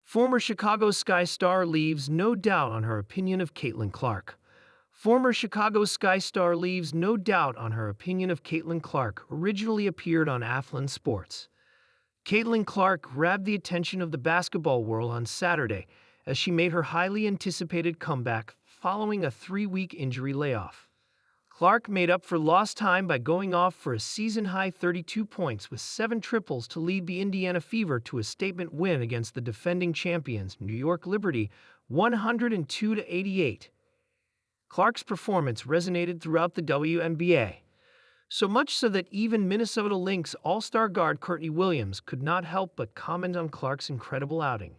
Former Chicago Sky star leaves no doubt on her opinion of Caitlin Clark. Former Chicago Sky star leaves no doubt on her opinion of Caitlin Clark, originally appeared on Athlon Sports. Caitlin Clark grabbed the attention of the basketball world on Saturday as she made her highly anticipated comeback following a 3-week injury layoff. Clark made up for lost time by going off for a season-high 32 points with 7 triples to lead the Indiana Fever to a statement win against the defending champions, New York Liberty, 102-88. Clark's performance resonated throughout the WNBA, so much so that even Minnesota Lynx all-star guard Curtney Williams could not help but comment on Clark's incredible outing.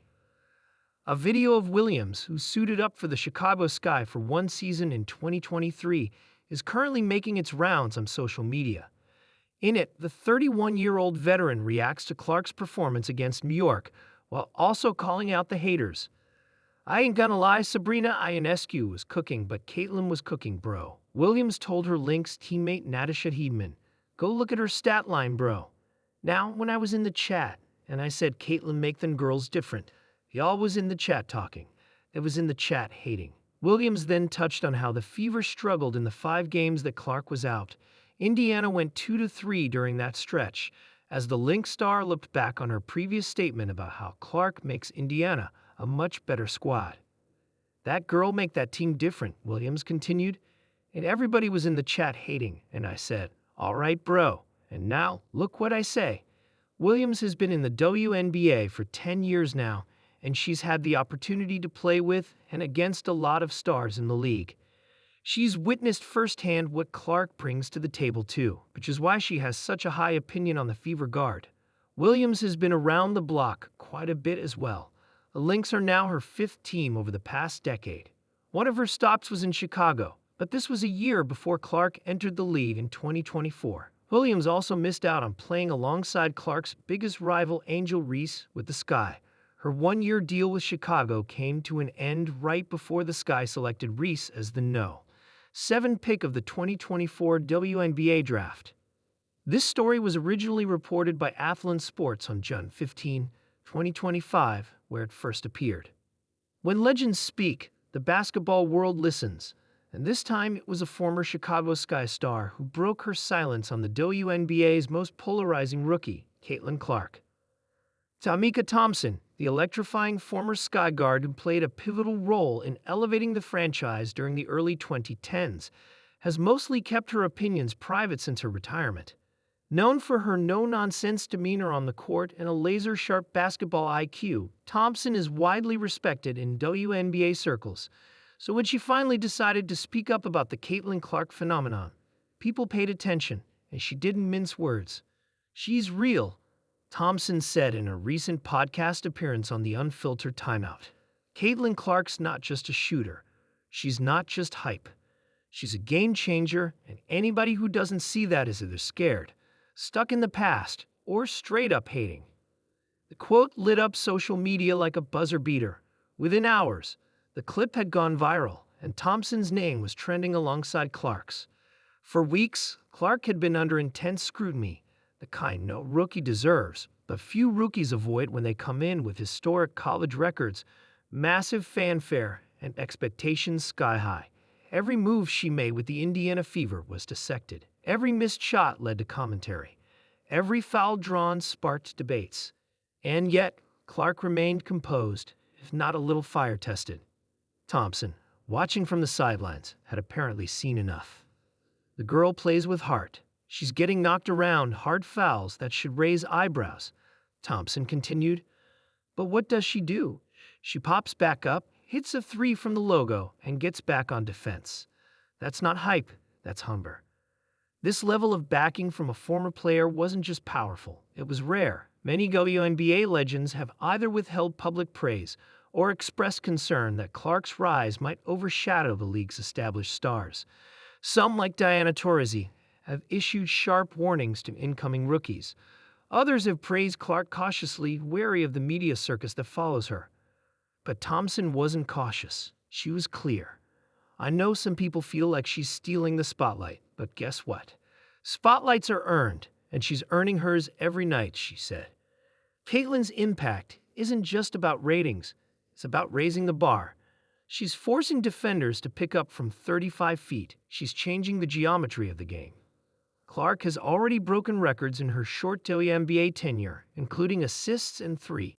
A video of Williams, who suited up for the Chicago Sky for one season in 2023, is currently making its rounds on social media. In it, the 31-year-old veteran reacts to Clark's performance against New York, while also calling out the haters. "I ain't gonna lie, Sabrina Ionescu was cooking, but Caitlin was cooking, bro," Williams told her Lynx teammate Natasha Hedman. "Go look at her stat line, bro." Now, when I was in the chat, and I said Caitlin make them girls different, y'all was in the chat talking. It was in the chat hating. Williams then touched on how the Fever struggled in the 5 games that Clark was out. Indiana went 2-3 during that stretch, as the Lynx star looked back on her previous statement about how Clark makes Indiana a much better squad. "That girl make that team different," Williams continued. "And everybody was in the chat hating, and I said, all right, bro. And now, look what I say." Williams has been in the WNBA for 10 years now, and she's had the opportunity to play with and against a lot of stars in the league. She's witnessed firsthand what Clark brings to the table too, which is why she has such a high opinion on the Fever guard. Williams has been around the block quite a bit as well. The Lynx are now her 5th team over the past decade. One of her stops was in Chicago, but this was a year before Clark entered the league in 2024. Williams also missed out on playing alongside Clark's biggest rival Angel Reese with the Sky. Her 1-year deal with Chicago came to an end right before the Sky selected Reese as the No. 7 pick of the 2024 WNBA draft. This story was originally reported by Athlon Sports on June 15, 2025, where it first appeared. When legends speak, the basketball world listens, and this time it was a former Chicago Sky star who broke her silence on the WNBA's most polarizing rookie, Caitlin Clark. Tamika Thompson, the electrifying former Sky guard who played a pivotal role in elevating the franchise during the early 2010s, has mostly kept her opinions private since her retirement. Known for her no-nonsense demeanor on the court and a laser-sharp basketball IQ, Thompson is widely respected in WNBA circles. So when she finally decided to speak up about the Caitlin Clark phenomenon, people paid attention, and she didn't mince words. "She's real," Thompson said in a recent podcast appearance on the Unfiltered Timeout. "Caitlin Clark's not just a shooter. She's not just hype. She's a game changer, and anybody who doesn't see that is either scared, stuck in the past, or straight up hating." The quote lit up social media like a buzzer beater. Within hours, the clip had gone viral, and Thompson's name was trending alongside Clark's. For weeks, Clark had been under intense scrutiny, the kind no rookie deserves, but few rookies avoid when they come in with historic college records, massive fanfare, and expectations sky high. Every move she made with the Indiana Fever was dissected. Every missed shot led to commentary. Every foul drawn sparked debates. And yet, Clark remained composed, if not a little fire-tested. Thompson, watching from the sidelines, had apparently seen enough. "The girl plays with heart. She's getting knocked around hard fouls that should raise eyebrows," Thompson continued. "But what does she do? She pops back up, hits a 3 from the logo, and gets back on defense. That's not hype, that's hunger." This level of backing from a former player wasn't just powerful, it was rare. Many WNBA legends have either withheld public praise or expressed concern that Clark's rise might overshadow the league's established stars. Some, like Diana Taurasi, have issued sharp warnings to incoming rookies. Others have praised Clark cautiously, wary of the media circus that follows her. But Thompson wasn't cautious. She was clear. "I know some people feel like she's stealing the spotlight, but guess what? Spotlights are earned, and she's earning hers every night," she said. Caitlin's impact isn't just about ratings, it's about raising the bar. She's forcing defenders to pick up from 35 feet. She's changing the geometry of the game. Clark has already broken records in her short WNBA tenure, including assists and 3